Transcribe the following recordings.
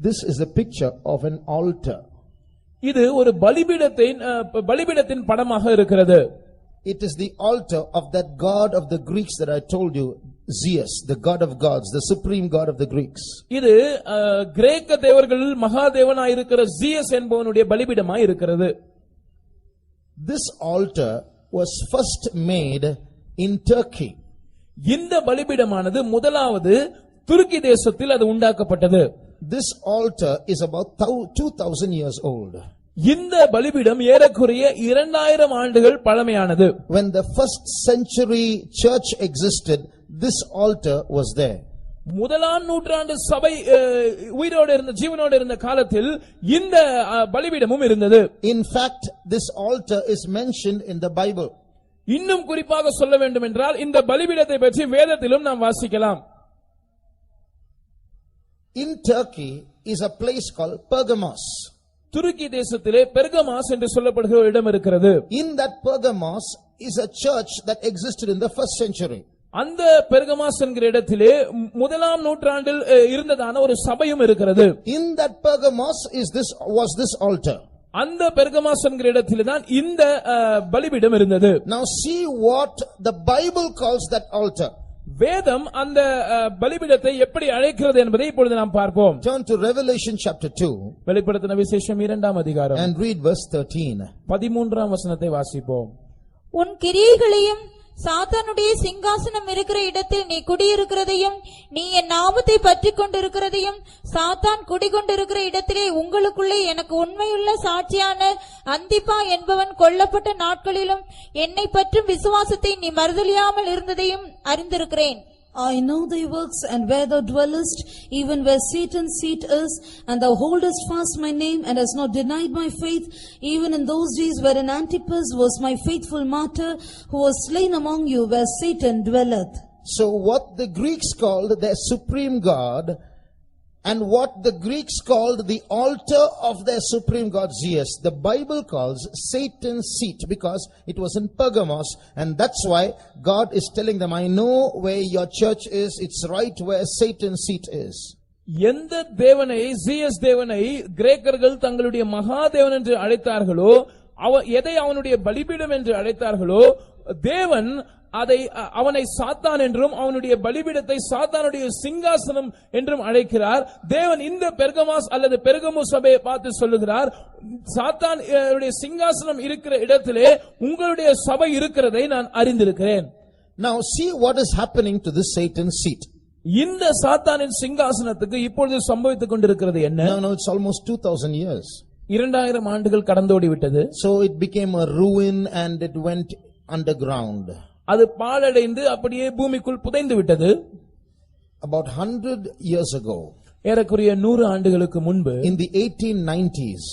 This is a picture of an altar. இது ஒரு பலிபீடத்தின் படமாக இருக்கிறது. It is the altar of that god of the Greeks that I told you, Zeus, the god of gods, the supreme god of the Greeks. இது கிரேக்க தேவர்களில் மகாதேவனாய் இருக்கிற Zeus என்பவனுடைய பலிபீடமாய் இருக்கிறது. This altar was first made in Turkey. இந்த பலிபீடமானது முதலாவது துருக்கி தேசத்தில் அது உண்டாக்கப்பட்டது. This altar is about 2000 years old. இந்த பலிபீடம் ஏறக்குறைய 2000 ஆண்டுகள் பழமையானது. When the first century church existed, this altar was there. முதலாம் நூற்றாண்டு சபை ஜீவனோடு இருந்த காலத்தில் இந்த பலிபீடமும் இருந்தது. In fact, this altar is mentioned in the Bible. இன்னும் குறிப்பாக சொல்ல வேண்டும் என்றால் இந்த பலிபீடத்தை பற்றி வேதத்திலும் நாம் வாசிக்கலாம். In Turkey is a place called Pergamos. துருக்கி தேசத்திலே பெர்கமாஸ் என்று சொல்லப்படுகிற ஒரு இடம் இருக்கிறது. In that Pergamos is a church that existed in the first century. அந்த பெர்கமாஸ் என்கிற இடத்திலே முதலாம் நூற்றாண்டில் இருந்ததான ஒரு சபையும் இருக்கிறது. In that Pergamos was this altar. அந்த பெர்கமாஸ் என்கிற இடத்திலே தான் இந்த பலிபீடம் இருந்தது. Now see what the Bible calls that altar. வேதம் அந்த பலிபீடத்தை எப்படி அழைக்கிறது என்பதை இப்பொழுது நாம் பார்ப்போம். Turn to Revelation chapter 2. வெளிப்படுத்தின விசேஷம் 2ஆம் அதிகாரம் and read verse 13. 13ஆம் வசனத்தை வாசிப்போம். உன் கிரியைகளையும் சாத்தானுடைய சிங்காசனம் இருக்கிற இடத்தில் நீ குடியிருக்கிறதையும் நீ என் நாமத்தை பற்றிக் கொண்டிருக்கிறதையும் சாத்தான் குடிகொண்டிருக்கிற இடத்திலே உங்களுக்குள்ளே எனக்கு உண்மையுள்ள சாட்சியான அந்திப்பா என்பவன் கொல்லப்பட்ட நாட்களிலும் என்னை பற்றும் விசுவாசத்தை நீ மறுதலியாமல் இருந்ததையும் அறிந்திருக்கிறேன். I know thy works, and where thou dwellest, even where Satan's seat is, and thou holdest fast my name, and hast not denied my faith, even in those days wherein Antipas was my faithful martyr, who was slain among you, where Satan dwelleth. So what the Greeks called their supreme God, and what the Greeks called the altar of their supreme god Zeus, the Bible calls Satan's seat, because it was in Pergamos, and that's why God is telling them, I know where your church is, it's right where Satan's seat is. எந்த தேவனை Zeus தேவனை கிரேக்கர்கள் தங்களுடைய மகாதேவன் என்று அழைத்தார்களோ, எதை அவனுடைய பலிபீடம் என்று அழைத்தார்களோ, தேவன் அவனை சாத்தான் என்றும் அவனுடைய பலிபீடத்தை சாத்தானுடைய சிங்காசனம் என்றும் அழைக்கிறார். தேவன் இந்த பெர்கமாஸ் அல்லது பெர்கமு சபையை பார்த்து சொல்லுகிறார், சாத்தானுடைய சிங்காசனம் இருக்கிற இடத்திலே உங்களுடைய சபை இருக்கிறதை நான் அறிந்திருக்கிறேன். Now see what is happening to this Satan's seat. இந்த சாத்தானின் சிங்காசனத்துக்கு இப்பொழுது சம்பவித்துக் கொண்டிருக்கிறது என்ன? No, it's almost 2000 years. 2000 ஆண்டுகள் கடந்தோடி விட்டது. So it became a ruin and it went underground. அது பாழடைந்து அப்படியே பூமிக்குள் புதைந்து விட்டது. About 100 years ago, ஏறக்குறைய 100 ஆண்டுகளுக்கு முன்பு, in the 1890s,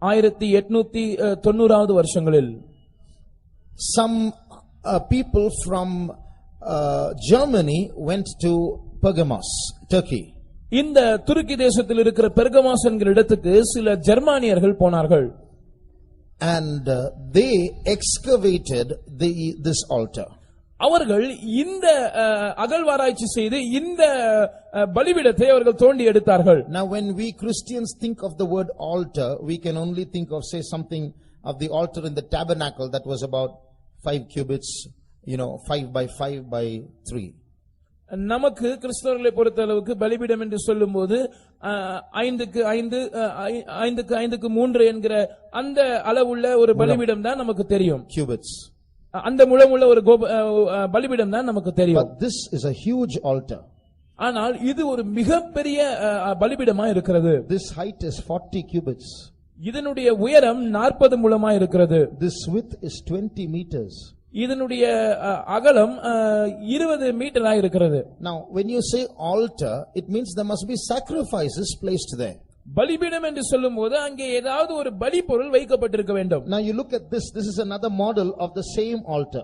1890 வருஷங்களில் some people from Germany went to Pergamos, Turkey. இந்த துருக்கி தேசத்தில் இருக்கிற பெர்கமாஸ் என்கிற இடத்துக்கு சில ஜெர்மானியர்கள் போனார்கள். And they excavated this altar. அவர்கள் இந்த அகழ்வாராய்ச்சி செய்து இந்த பலிபீடத்தை அவர்கள் தோண்டி எடுத்தார்கள். Now when we Christians think of the word altar, we can only think of, say, something of the altar in the tabernacle that was about 5 cubits, 5 by 5 by 3. நமக்கு கிறிஸ்தவர்களை பொறுத்த அளவுக்கு பலிபீடம் என்று சொல்லும்போது 5க்கு 5க்கு 3 என்கிற அந்த அளவுள்ள ஒரு பலிபீடம் தான் நமக்கு தெரியும். Cubits. அந்த முழமுள்ள ஒரு பலிபீடம் தான் நமக்கு தெரியும். But this is a huge altar. ஆனால் இது ஒரு மிகப்பெரிய பலிபீடமா இருக்கிறது. This height is 40 cubits. இதனுடைய உயரம் 40 முழமா இருக்கிறது. This width is 20 meters. இதனுடைய அகலம் 20 மீட்டரா இருக்கிறது. Now when you say altar, it means there must be sacrifices placed there. பலிபீடம் என்று சொல்லும்போது அங்கே ஏதாவது ஒரு பலி பொருள் வைக்கப்பட்டிருக்க வேண்டும். Now you look at this is another model of the same altar.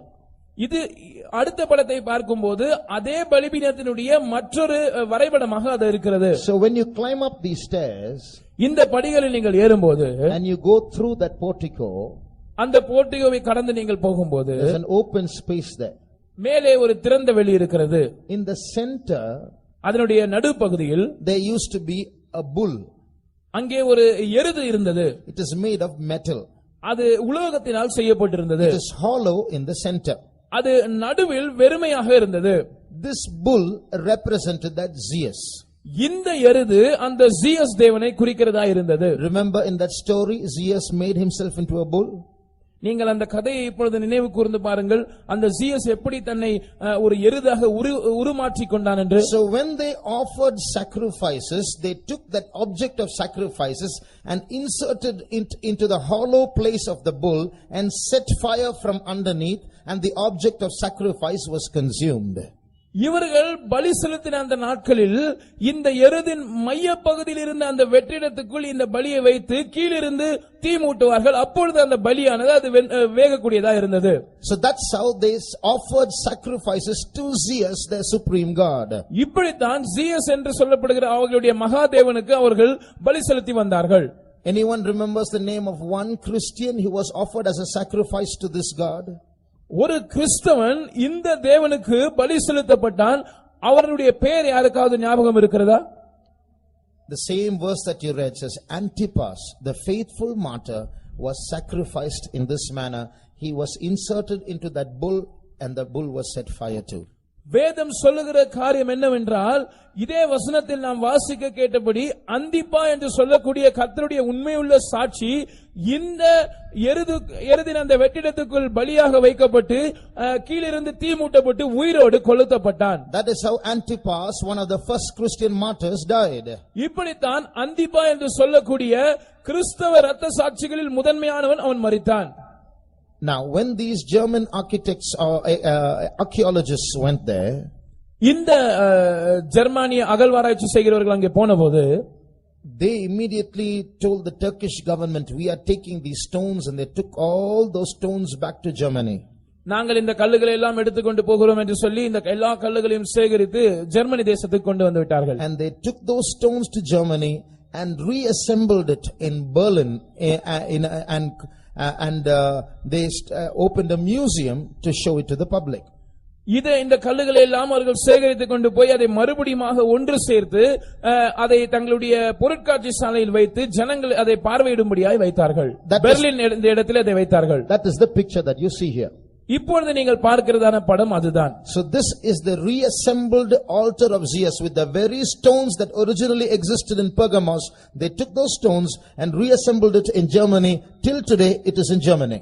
இது அடுத்த படத்தை பார்க்கும்போது அதே பலிபீடத்தினுடைய மற்றொரு வரைபடமாக அது இருக்கிறது. So when you climb up these stairs, இந்த படிகளில் நீங்கள் ஏறும்போது, and you go through that portico, அந்த போர்ட்டிகோவை கடந்து நீங்கள் போகும்போது there is an open space there. மேலே ஒரு திறந்த வெளி இருக்கிறது. In the center, அதனுடைய நடுப்பகுதியில் there used to be a bull. அங்கே ஒரு எருது இருந்தது. It is made of metal. அது உலோகத்தினால் செய்யப்பட்டிருந்தது. It is hollow in the center. அது நடுவில் வெறுமையாக இருந்தது. This bull represented that Zeus. இந்த எருது அந்த ஜியஸ் தேவனை குறிக்கிறதா இருந்தது. Remember in that story, Zeus made himself into a bull. நீங்கள் அந்த கதையை இப்பொழுது நினைவு கூர்ந்து பாருங்கள். அந்த ஜியஸ் எப்படி தன்னை ஒரு எருதாக உருமாற்றிக் கொண்டான் என்று. So when they offered sacrifices, they took that object of sacrifices and inserted it into the hollow place of the bull and set fire from underneath, and the object of sacrifice was consumed. இவர்கள் பலி செலுத்தின அந்த நாட்களில் இந்த எருதின் மைய பகுதியில் இருந்த அந்த வெற்றிடத்துக்குள் இந்த பலியை வைத்து கீழிருந்து தீ மூட்டுவார்கள். அப்பொழுது அந்த பலியானது அது வேகக்கூடியதா இருந்தது. So that's how they offered sacrifices to Zeus, their supreme god. இப்படித்தான் ஜியஸ் என்று சொல்லப்படுகிற அவர்களுடைய மகாதேவனுக்கு அவர்கள் பலி செலுத்தி வந்தார்கள். Anyone remembers the name of one Christian who was offered as a sacrifice to this god? ஒரு கிறிஸ்தவன் இந்த தேவனுக்கு பலி செலுத்தப்பட்டான். அவருடைய பெயர் யாருக்காவது ஞாபகம் இருக்கிறதா? The same verse that you read says, Antipas, the faithful martyr, was sacrificed in this manner. He was inserted into that bull, and the bull was set fire to. வேதம் சொல்லுகிற காரியம் என்னவென்றால், இதே வசனத்தில் நாம் வாசிக்க கேட்டபடி அந்திப்பா என்று சொல்லக்கூடிய கர்த்தருடைய உண்மையுள்ள சாட்சி இந்த எருதின் அந்த வெற்றிடத்துக்குள் பலியாக வைக்கப்பட்டு கீழிருந்து தீ மூட்டப்பட்டு உயிரோடு கொளுத்தப்பட்டான். That is how Antipas, one of the first Christian martyrs, died. இப்படித்தான் அந்திப்பா என்று சொல்லக்கூடிய கிறிஸ்தவ இரத்த சாட்சிகளில் முதன்மையானவன் அவன் மரித்தான். Now, when these German architects or archaeologists went there, இந்த ஜெர்மானிய அகழ்வாராய்ச்சி செய்கிறவர்கள் அங்கே போனபோது, they immediately told the Turkish government, we are taking these stones, and they took all those stones back to Germany. நாங்கள் இந்த கல்லுகளை எல்லாம் எடுத்துக்கொண்டு போகிறோம் என்று சொல்லி இந்த எல்லா கல்லுகளையும் சேகரித்து ஜெர்மனி தேசத்துக்கு கொண்டு வந்து விட்டார்கள். And they took those stones to Germany and reassembled it in Berlin, and they opened a museum to show it to the public. இந்த கல்லுகளை எல்லாம் அவர்கள் சேகரித்துக் கொண்டு போய் அதை மறுபடியுமாக ஒன்று சேர்த்து அதை தங்களுடைய பொருட்காட்சி சாலையில் வைத்து ஜனங்கள் அதை பார்வையிடும்படியாய் வைத்தார்கள். பெர்லின் என்ற இடத்தில் அதை வைத்தார்கள். That is the picture that you see here. இப்பொழுது நீங்கள் பார்க்கிறதான படம் அதுதான். So this is the reassembled altar of Zeus with the very stones that originally existed in Pergamos. They took those stones and reassembled it in Germany. Till today it is in Germany.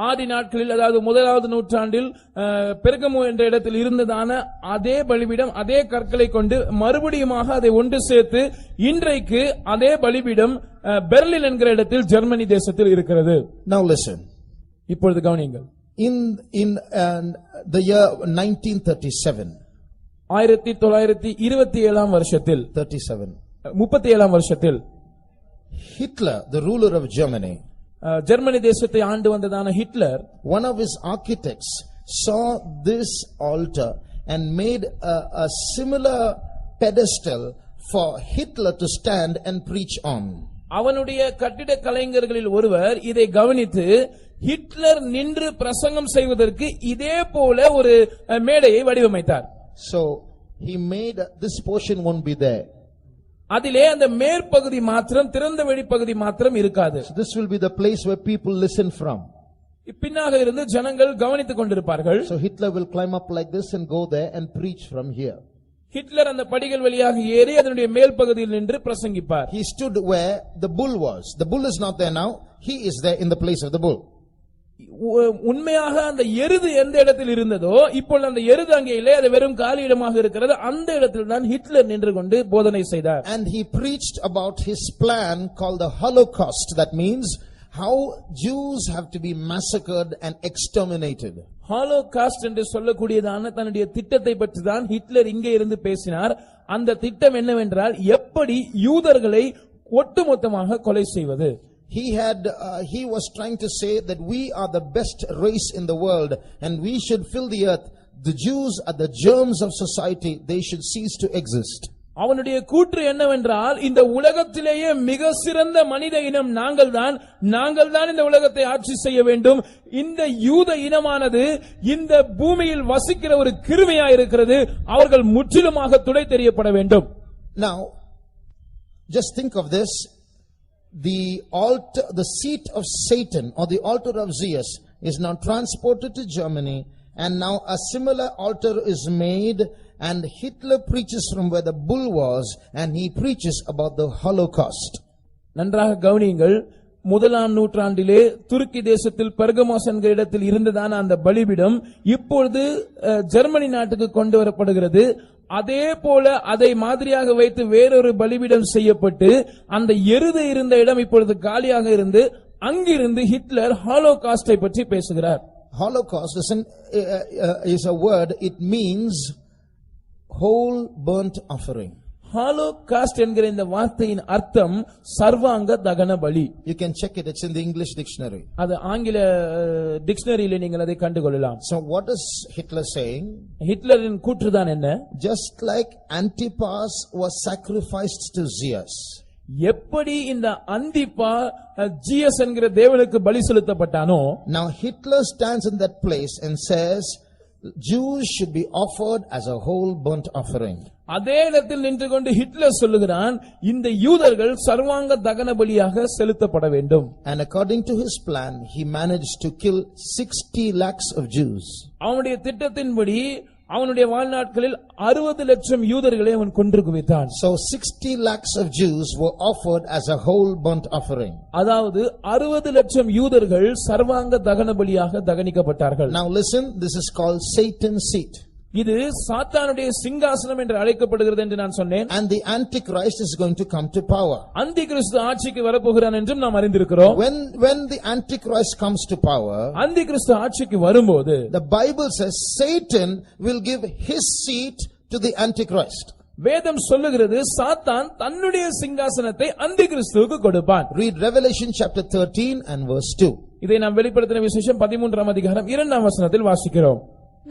ஆதி நாட்களில், அதாவது முதலாவது நூற்றாண்டில் பெர்கமு என்ற இடத்தில் இருந்ததான அதே பலிபீடம் அதே கற்களை கொண்டு மறுபடியுமாக அதை ஒன்று சேர்த்து இன்றைக்கு அதே பலிபீடம் பெர்லின் என்கிற இடத்தில் ஜெர்மனி தேசத்தில் இருக்கிறது. Now listen. இப்பொழுது கவனியுங்கள். In the year 1937, 1927 வருஷத்தில் 37 வருஷத்தில் Hitler, the ruler of Germany, Germany தேசத்தை ஆண்டு வந்ததான Hitler, one of his architects saw this altar and made a similar pedestal for Hitler to stand and preach on. அவனுடைய கட்டிட கலைஞர்களில் ஒருவர் இதை கவனித்து ஹிட்லர் நின்று பிரசங்கம் செய்வதற்கு இதே போல ஒரு மேடையை வடிவமைத்தார். So he made this portion won't be there. அதிலே அந்த மேற்பகுதி மாத்திரம், திறந்த வெளிப்பகுதி மாத்திரம் இருக்காது. So this will be the place where people listen from. பின்னாக இருந்து ஜனங்கள் கவனித்துக் கொண்டிருப்பார்கள். So Hitler will climb up like this and go there and preach from here. Hitler அந்த படிகள் வழியாக ஏறி அதனுடைய மேல் பகுதியில் நின்று பிரசங்கிப்பார். He stood where the bull was. The bull is not there now. He is there in the place of the bull. உண்மையாக அந்த எருது எந்த இடத்தில் இருந்ததோ இப்பொழுது அந்த எருது அங்கே இல்லை, அது வெறும் காலி இடமாக இருக்கிறது. அந்த இடத்தில் தான் ஹிட்லர் நின்று கொண்டு போதனை செய்தார். And he preached about his plan called the Holocaust. That means how Jews have to be massacred and exterminated. Holocaust என்று சொல்லக்கூடியதான தன்னுடைய திட்டத்தை பற்றி தான் ஹிட்லர் இங்கே இருந்து பேசினார். அந்த திட்டம் என்னவென்றால் எப்படி யூதர்களை ஒட்டுமொத்தமாக கொலை செய்வது. He was trying to say that we are the best race in the world and we should fill the earth. The Jews are the germs of society. They should cease to exist. அவனுடைய கூற்று என்னவென்றால் இந்த உலகத்திலேயே மிக சிறந்த மனித இனம் நாங்கள் தான் இந்த உலகத்தை ஆட்சி செய்ய வேண்டும். இந்த யூத இனமானது இந்த பூமியில் வசிக்கிற ஒரு கிருமியா இருக்கிறது. அவர்கள் முற்றிலுமாக துடை தெரியப்பட வேண்டும். Now just think of this. the altar, the seat of Satan or the altar of Zeus is now transported to Germany, and now a similar altar is made, and Hitler preaches from where the bull was, and he preaches about the Holocaust. நன்றாக கவனியுங்கள். முதலாம் நூற்றாண்டிலே துருக்கி தேசத்தில் Pergamos என்கிற இடத்தில் இருந்ததான அந்த பலிபீடம் இப்பொழுது ஜெர்மனி நாட்டுக்கு கொண்டு வரப்படுகிறது. அதே போல அதை மாதிரியாக வைத்து வேறொரு பலிபீடம் செய்யப்பட்டு அந்த எருது இருந்த இடம் இப்பொழுது காலியாக இருந்து அங்கிருந்து ஹிட்லர் ஹாலோகாஸ்டை பற்றி பேசுகிறார். Holocaust is a word. It means whole burnt offering. Holocaust என்கிற இந்த வார்த்தையின் அர்த்தம் சர்வாங்க தகன பலி. You can check it. It's in the English dictionary. அது ஆங்கில டிக்ஷனரியில நீங்கள் அதை கண்டுகொள்ளலாம். So what is Hitler saying? ஹிட்லரின் கூற்றுதான் என்ன? Just like Antipas was sacrificed to Zeus. எப்படி இந்த அந்திப்பா ஜியஸ் என்கிற தேவனுக்கு பலி செலுத்தப்பட்டானோ, now Hitler stands in that place and says Jews should be offered as a whole burnt offering. அதே இடத்தில் நின்று கொண்டு ஹிட்லர் சொல்லுகிறான், இந்த யூதர்கள் சர்வாங்க தகன பலியாக செலுத்தப்பட வேண்டும். And according to his plan, he managed to kill 60 lakhs of Jews. அவனுடைய திட்டத்தின்படி அவனுடைய வாழ்நாட்களில் 60 லட்சம் யூதர்களை அவன் கொன்று குவித்தான். So 60 lakhs of Jews were offered as a whole burnt offering. அதாவது 60 லட்சம் யூதர்கள் சர்வாங்க தகன பலியாக தகனிக்கப்பட்டார்கள். Now listen, this is called Satan's seat. இது சாத்தானுடைய சிங்காசனம் என்று அழைக்கப்படுகிறது என்று நான் சொன்னேன். And the Antichrist is going to come to power. அந்தி கிறிஸ்து ஆட்சிக்கு வரப்போகிறான் என்றும் நாம் அறிந்திருக்கிறோம். When the Antichrist comes to power, அந்தி கிறிஸ்து ஆட்சிக்கு வரும்போது the Bible says Satan will give his seat to the Antichrist. வேதம் சொல்லுகிறது சாத்தான் தன்னுடைய சிங்காசனத்தை அந்தி கிறிஸ்துவுக்கு கொடுப்பான். Read Revelation chapter 13 and verse 2. இதை நாம் வெளிப்படுத்தின விசேஷம் 13ஆம் அதிகாரம் 2ஆம் வசனத்தில் வாசிக்கிறோம்.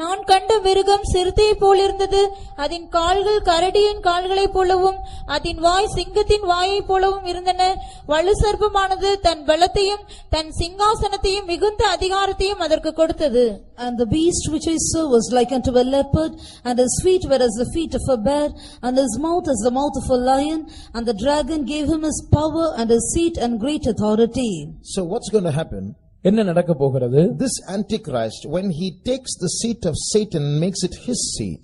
நான் கண்ட மிருகம் சிறுத்தையை போல் இருந்தது. அதன் கால்கள் கரடியின் கால்களைப் போலவும் அதன் வாய் சிங்கத்தின் வாயைப் போலவும் இருந்தன. வலு சர்ப்பமானது தன் பலத்தையும் தன் சிங்காசனத்தையும் மிகுந்த அதிகாரத்தையும் அதற்கு கொடுத்தது. And the beast which I saw was like unto a leopard, and his feet were as the feet of a bear, and his mouth as the mouth of a lion, and the dragon gave him his power and his seat and great authority. So what's going to happen? என்ன நடக்க போகிறது? This Antichrist, when he takes the seat of Satan and makes it his seat,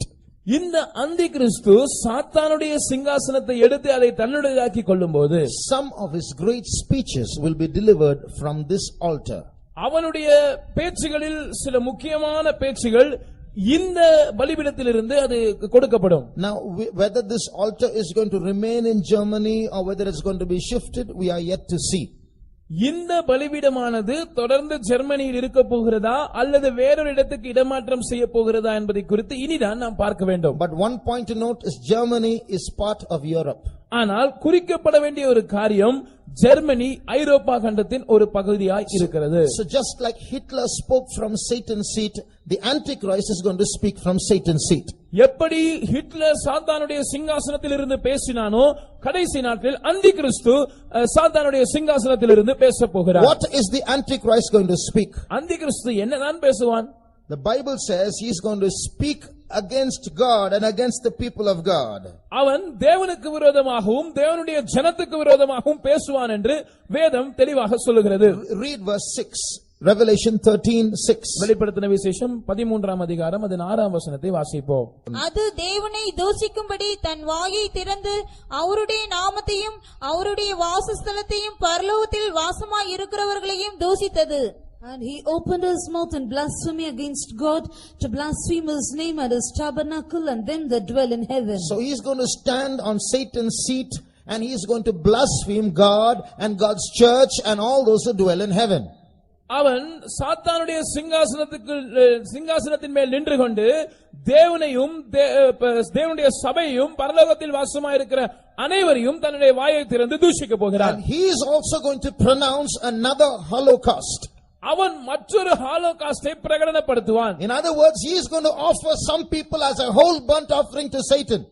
இந்த அந்தி கிறிஸ்து சாத்தானுடைய சிங்காசனத்தை எடுத்து அதை தன்னுடையதாக்கி கொள்ளும்போது some of his great speeches will be delivered from this altar. அவனுடைய பேச்சுகளில் சில முக்கியமான பேச்சுகள் இந்த பலிபீடத்திலிருந்து அது கொடுக்கப்படும். Now whether this altar is going to remain in Germany or whether it's going to be shifted, we are yet to see. இந்த பலிபீடமானது தொடர்ந்து ஜெர்மனியில் இருக்க போகிறதா அல்லது வேறொரு இடத்துக்கு இடமாற்றம் செய்ய போகிறதா என்பதை குறித்து இனிதான் நாம் பார்க்க வேண்டும். But one point to note is Germany is part of Europe. ஆனால் குறிக்கப்பட வேண்டிய ஒரு காரியம், ஜெர்மனி ஐரோப்பா கண்டத்தின் ஒரு பகுதியாய் இருக்கிறது. So just like Hitler spoke from Satan's seat, the Antichrist is going to speak from Satan's seat. எப்படி ஹிட்லர் சாத்தானுடைய சிங்காசனத்தில் இருந்து பேசினானோ, கடைசி நாட்களில் அந்தி கிறிஸ்து சாத்தானுடைய சிங்காசனத்தில் இருந்து பேச போகிறார். What is the Antichrist going to speak? அந்தி கிறிஸ்து என்னதான் பேசுவான்? The Bible says he is going to speak against God and against the people of God. அவன் தேவனுக்கு விரோதமாகவும் தேவனுடைய ஜனத்துக்கு விரோதமாகவும் பேசுவான் என்று வேதம் தெளிவாக சொல்லுகிறது. Read verse 6. Revelation 13:6. வெளிப்படுத்தின விசேஷம் 13ஆம் அதிகாரம் அதன் 6ஆம் வசனத்தை வாசிப்போம். அது தேவனை தூஷிக்கும்படி தன் வாயை திறந்து அவருடைய நாமத்தையும் அவருடைய வாசஸ்தலத்தையும் பரலோகத்தில் வாசமாய் இருக்கிறவர்களையும் தூஷித்தது. And he opened his mouth in blasphemy against God, to blaspheme his name and his tabernacle and them that dwell in heaven. So he is going to stand on Satan's seat and he is going to blaspheme God and God's church and all those who dwell in heaven. அவன் சாத்தானுடைய சிங்காசனத்தின் மேல் நின்று கொண்டு தேவனையும் தேவனுடைய சபையும் பரலோகத்தில் வாசமாயிருக்கிற அனைவரையும் தன்னுடைய வாயை திறந்து தூஷிக்க போகிறான். And he is also going to pronounce another Holocaust. அவன் மற்றொரு ஹாலோகாஸ்டை பிரகடனப்படுத்துவான். In other words, he is going to offer some people as a whole burnt offering to Satan.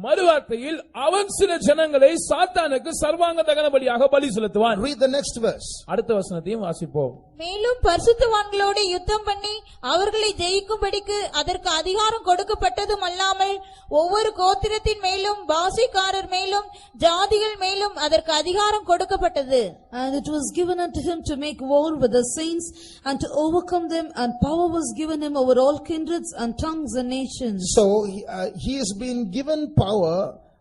மறுவார்த்தையில் அவன் சில ஜனங்களை சாத்தானுக்கு சர்வாங்க தகன பலியாக பலி செலுத்துவான். Read the next verse. அடுத்த வசனத்தையும் வாசிப்போம். மேலும் பரிசுத்தவான்களோடு யுத்தம் பண்ணி அவர்களை ஜெயிக்கும்படிக்கு அதற்கு அதிகாரம் கொடுக்கப்பட்டதும் அல்லாமல் ஒவ்வொரு கோத்திரத்தின் மேலும் பாஷைக்காரர் மேலும் ஜாதிகள் மேலும் அதற்கு அதிகாரம் கொடுக்கப்பட்டது. And it was given unto him to make war with the saints and to overcome them, and power was given him over all kindreds and tongues and nations. So he has been given power,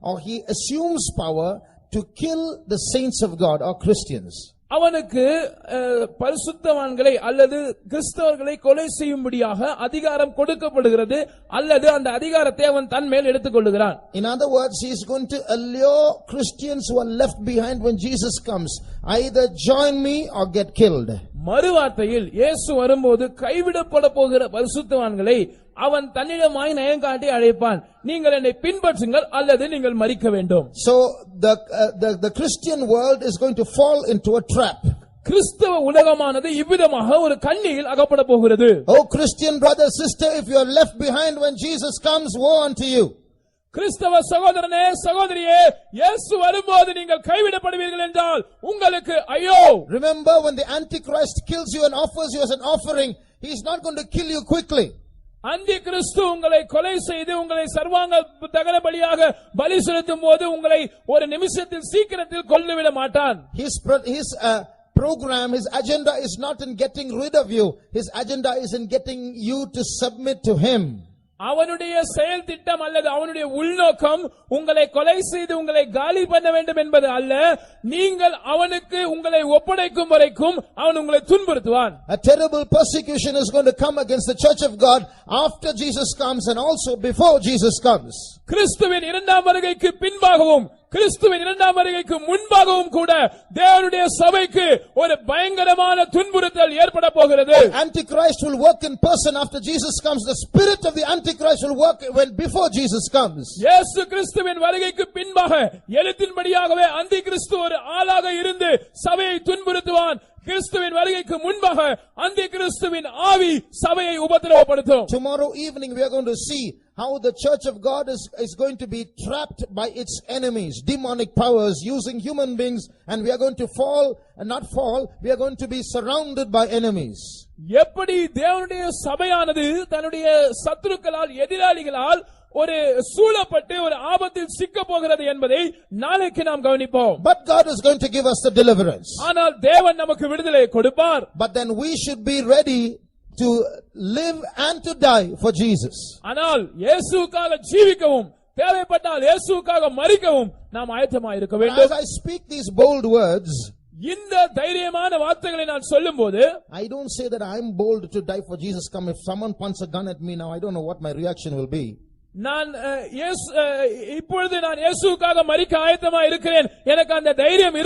or he assumes power to kill the saints of God or Christians. அவனுக்கு பரிசுத்தவான்களை அல்லது கிறிஸ்தவர்களை கொலை செய்யும்படியாக அதிகாரம் கொடுக்கப்படுகிறது, அல்லது அந்த அதிகாரத்தை அவன் தன் மேல் எடுத்துக் கொள்ளுகிறான். In other words, he is going to allure Christians who are left behind when Jesus comes, either join me or get killed. மறுவார்த்தையில் இயேசு வரும்போது கைவிடப்பட போகிற பரிசுத்தவான்களை அவன் தன்னிடமாய் நயங்காட்டி அழைப்பான், நீங்கள் என்னை பின்பற்றுங்கள் அல்லது நீங்கள் மரிக்க வேண்டும். So the Christian world is going to fall into a trap. கிறிஸ்தவ உலகமானது இவ்விதமாக ஒரு கண்ணியில் அகப்பட போகிறது. Oh Christian brother, sister, if you are left behind when Jesus comes, woe unto you. கிறிஸ்தவ சகோதரனே சகோதரியே, இயேசு வரும்போது நீங்கள் கைவிடப்படுவீர்கள் என்றால் உங்களுக்கு ஐயோ. Remember, when the Antichrist kills you and offers you as an offering, he is not going to kill you quickly. அந்தி கிறிஸ்து உங்களை கொலை செய்து உங்களை சர்வாங்க தகன பலியாக பலி செலுத்தும் போது உங்களை ஒரு நிமிஷத்தில் சீக்கிரத்தில் கொல்லுவிட மாட்டான். His program, his agenda is not in getting rid of you. His agenda is in getting you to submit to him. அவனுடைய செயல் திட்டம் அல்லது அவனுடைய உள்நோக்கம் உங்களை கொலை செய்து உங்களை காலி பண்ண வேண்டும் என்பது அல்ல. நீங்கள் அவனுக்கு உங்களை ஒப்படைக்கும் வரைக்கும் அவன் உங்களை துன்புறுத்துவான். A terrible persecution is going to come against the church of God after Jesus comes and also before Jesus comes. கிறிஸ்துவின் இரண்டாம் வருகைக்கு பின்பாகவும் கிறிஸ்துவின் இரண்டாம் வருகைக்கு முன்பாகவும் கூட தேவனுடைய சபைக்கு ஒரு பயங்கரமான துன்புறுத்தல் ஏற்பட போகிறது. Antichrist will work in person after Jesus comes. The spirit of the Antichrist will work when before Jesus comes. இயேசு கிறிஸ்துவின் வருகைக்கு பின்பாக எழுத்தின்படியாகவே அந்தி கிறிஸ்து ஒரு ஆளாக இருந்து சபையை துன்புறுத்துவான். கிறிஸ்துவின் வருகைக்கு முன்பாக அந்தி கிறிஸ்துவின் ஆவி சபையை உபத்திரவப்படுத்தும். Tomorrow evening we are going to see how the church of God is going to be trapped by its enemies, demonic powers using human beings, and we are going to we are going to be surrounded by enemies. எப்படி தேவனுடைய சபையானது தன்னுடைய சத்துருக்களால் எதிராளிகளால் ஒரு சூழப்பட்டு ஒரு ஆபத்தில் சிக்க போகிறது என்பதை நாளைக்கு நாம் கவனிப்போம். But God is going to give us the deliverance. ஆனால் தேவன் நமக்கு விடுதலை கொடுப்பார். But then we should be ready to live and to die for Jesus. ஆனால் இயேசுவுக்காக ஜீவிக்கவும் தேவைப்பட்டால் இயேசுவுக்காக மரிக்கவும் நாம் ஆயத்தமாக இருக்க வேண்டும். As I speak these bold words, இந்த தைரியமான வார்த்தைகளை நான் சொல்லும்போது, I don't say that I am bold to die for Jesus come. If someone points a gun at me now, I don't know what my reaction will be. நான் இப்பொழுது நான் இயேசுவுக்காக மரிக்க ஆயத்தமா இருக்கிறேன், எனக்கு அந்த தைரியம்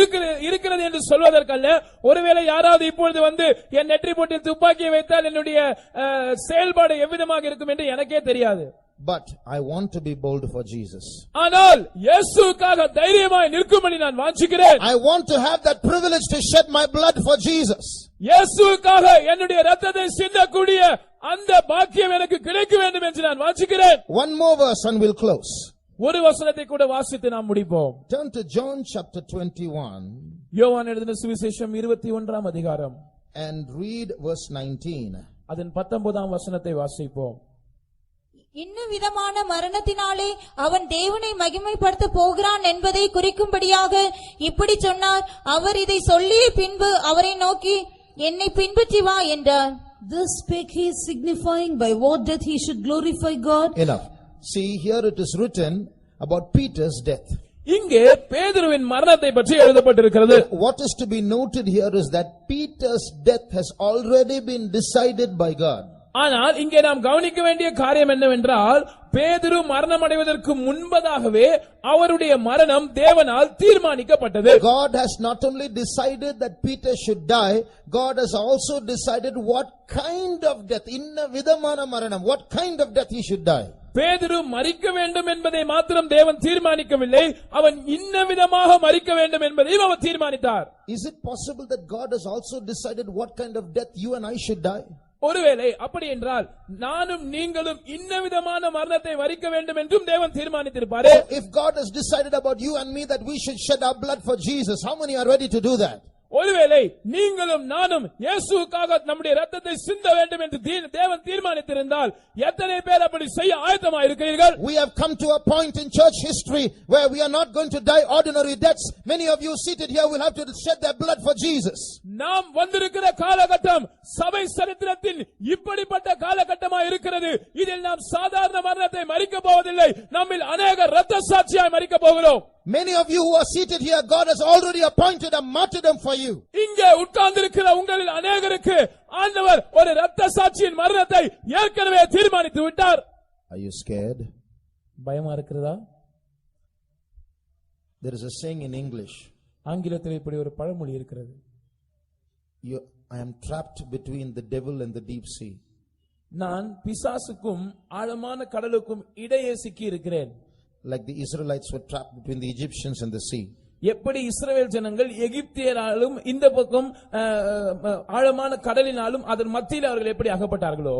இருக்கிறது என்று சொல்வதற்கல்ல. ஒருவேளை யாராவது இப்பொழுது வந்து என் நெற்றி போட்டில் துப்பாக்கியை வைத்தால் என்னுடைய செயல்பாடு எவ்விதமாக இருக்கும் என்று எனக்கே தெரியாது. But I want to be bold for Jesus. ஆனால் இயேசுவுக்காக தைரியமாய் நிற்கும்படி நான் வாஞ்சிக்கிறேன். I want to have that privilege to shed my blood for Jesus. இயேசுவுக்காக என்னுடைய இரத்தத்தை சிந்தக்கூடிய அந்த பாக்கியம் எனக்கு கிடைக்க வேண்டும் என்று நான் வாஞ்சிக்கிறேன். One more verse and we'll close. ஒரு வசனத்தை கூட வாசித்து நாம் முடிப்போம். Turn to John chapter 21. யோவான் எழுதின சுவிசேஷம் 21ஆம் அதிகாரம் and read verse 19. அதன் 19ஆம் வசனத்தை வாசிப்போம். இன்னும் விதமான மரணத்தினாலே அவன் தேவனை மகிமைப்படுத்த போகிறான் என்பதை குறிக்கும்படியாக இப்படி சொன்னார். அவர் இதை சொல்லிய பின்பு அவரை நோக்கி, என்னை பின்பற்றி வா என்றார். This spake he, signifying by what death he should glorify God. Enough. See, here it is written about Peter's death. இங்கே பேதுருவின் மரணத்தை பற்றி எழுதப்பட்டிருக்கிறது. What is to be noted here is that Peter's death has already been decided by God. ஆனால் இங்கே நாம் கவனிக்க வேண்டிய காரியம் என்னவென்றால், பேதுரு மரணம் அடைவதற்கு முன்பதாகவே அவருடைய மரணம் தேவனால் தீர்மானிக்கப்பட்டது. God has not only decided that Peter should die, God has also decided what kind of death, inna vidhamana maranam, what kind of death he should die. பேதுரு மரிக்க வேண்டும் என்பதை மாத்திரம் தேவன் தீர்மானிக்கவில்லை, அவன் இன்ன விதமாக மரிக்க வேண்டும் என்பதையும் அவர் தீர்மானித்தார். Is it possible that God has also decided what kind of death you and I should die? ஒருவேளை அப்படி என்றால் நானும் நீங்களும் இன்னவிதமான மரணத்தை வரிக்க வேண்டும் என்றும் தேவன் தீர்மானித்திருப்பாரே. If God has decided about you and me that we should shed our blood for Jesus, how many are ready to do that? ஒருவேளை நீங்களும் நானும் இயேசுவுக்காக நம்முடைய ரத்தத்தை சிந்த வேண்டும் என்று தேவன் தீர்மானித்திருந்தால் எத்தனை பேர் அப்படி செய்ய ஆயத்தமாக இருக்கிறீர்கள்? We have come to a point in church history where we are not going to die ordinary deaths. Many of you seated here will have to shed their blood for Jesus. நாம் வந்திருக்கிற காலகட்டம் சபை சரித்திரத்தின் இப்படிப்பட்ட காலகட்டமாக இருக்கிறது. இதில் நாம் சாதாரண மரணத்தை மரிக்க போவதில்லை, நம்மில் அநேகர் இரத்த சாட்சியாய் மரிக்க போகிறோம். Many of you who are seated here, God has already appointed a martyrdom for you. இங்கே உட்கார்ந்திருக்கிற உங்களில் அநேகருக்கு ஆண்டவர் ஒரு இரத்த சாட்சியின் மரணத்தை ஏற்கனவே தீர்மானித்து விட்டார். Are you scared? பயமா இருக்கிறதா? There is a saying in English. ஆங்கிலத்தில் இப்படி ஒரு பழமொழி இருக்கிறது. I am trapped between the devil and the deep sea. நான் பிசாசுக்கும் ஆழமான கடலுக்கும் இடையே சிக்கி இருக்கிறேன். Like the Israelites were trapped between the Egyptians and the sea. எப்படி இஸ்ரவேல் ஜனங்கள் எகிப்தியராலும் இந்த பக்கம் ஆழமான கடலினாலும் அதன் மத்தியில் அவர்கள் எப்படி அகப்பட்டார்களோ,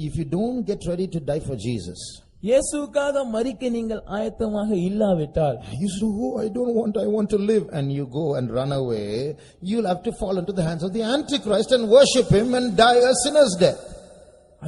if you don't get ready to die for Jesus, இயேசுவுக்காக மரிக்க நீங்கள் ஆயத்தமாக இல்லாவிட்டால், you say, oh, I want to live, and you go and run away, you'll have to fall into the hands of the Antichrist and worship him and die a sinner's death.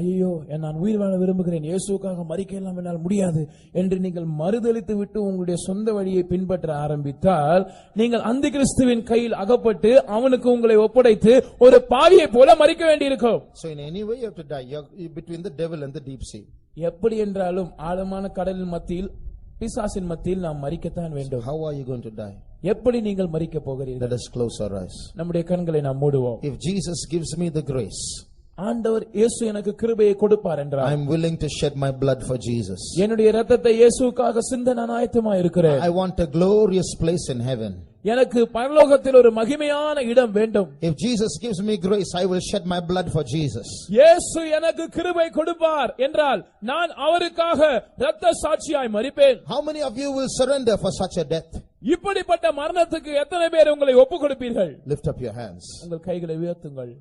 ஐயோ, நான் உயிர் வாழ விரும்புகிறேன், இயேசுவுக்காக மரிக்க எல்லாம் என்னால் முடியாது என்று நீங்கள் மறுதலித்து விட்டு உங்களுடைய சொந்த வழியை பின்பற்ற ஆரம்பித்தால் நீங்கள் அந்தி கிறிஸ்துவின் கையில் அகப்பட்டு அவனுக்கு உங்களை ஒப்படைத்து ஒரு பாவியை போல மரிக்க வேண்டியிருக்கும். So in any way you have to die. You're between the devil and the deep sea. எப்படி என்றாலும் ஆழமான கடலின் மத்தியில் பிசாசின் மத்தியில் நாம் மரிக்கத்தான் வேண்டும். How are you going to die? எப்படி நீங்கள் மரிக்க போகிறீர்கள்? Let us close our eyes. நம்முடைய கண்களை நாம் மூடுவோம். If Jesus gives me the grace, ஆண்டவர் இயேசு எனக்கு கிருபையை கொடுப்பார் என்றால், I am willing to shed my blood for Jesus. என்னுடைய இரத்தத்தை இயேசுவுக்காக சிந்த நான் ஆயத்தமாக இருக்கிறேன். I want a glorious place in heaven. எனக்கு பரலோகத்தில் ஒரு மகிமையான இடம் வேண்டும். If Jesus gives me grace, I will shed my blood for Jesus. இயேசு எனக்கு கிருபை கொடுப்பார் என்றால் நான் அவருக்காக இரத்த சாட்சியாய் மரிப்பேன். How many of you will surrender for such a death? இப்படிப்பட்ட மரணத்துக்கு எத்தனை பேர் உங்களை ஒப்புக் கொடுப்பீர்கள்? Lift up your hands. உங்கள் கைகளை உயர்த்துங்கள்.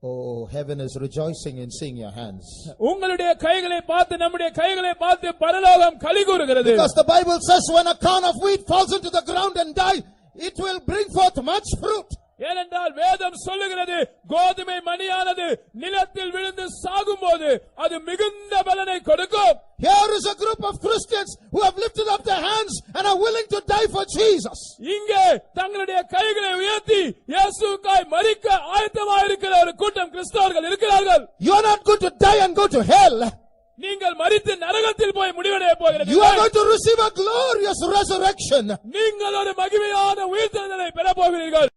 Oh, heaven is rejoicing in seeing your hands. உங்களுடைய கைகளை பார்த்து நம்முடைய கைகளை பார்த்து பரலோகம் களிகூறுகிறது. Because the Bible says when a corn of wheat falls into the ground and dies, it will bring forth much fruit. ஏனென்றால் வேதம் சொல்லுகிறது, கோதுமை மணியானது நிலத்தில் விழுந்து சாகும்போது அது மிகுந்த பலனை கொடுக்கும். Here is a group of Christians who have lifted up their hands and are willing to die for Jesus. இங்கே தங்களுடைய கைகளை உயர்த்தி இயேசுவுக்காய் மரிக்க ஆயத்தமாக இருக்கிற ஒரு கூட்டம் கிறிஸ்தவர்கள் இருக்கிறார்கள். You are not going to die and go to hell. நீங்கள் மரித்து நரகத்தில் போய் முடிவடைய போகிறீர்கள். You are going to receive a glorious resurrection. நீங்கள் ஒரு மகிமையான உயிர்த்தெழுதலை பெற போகிறீர்கள்.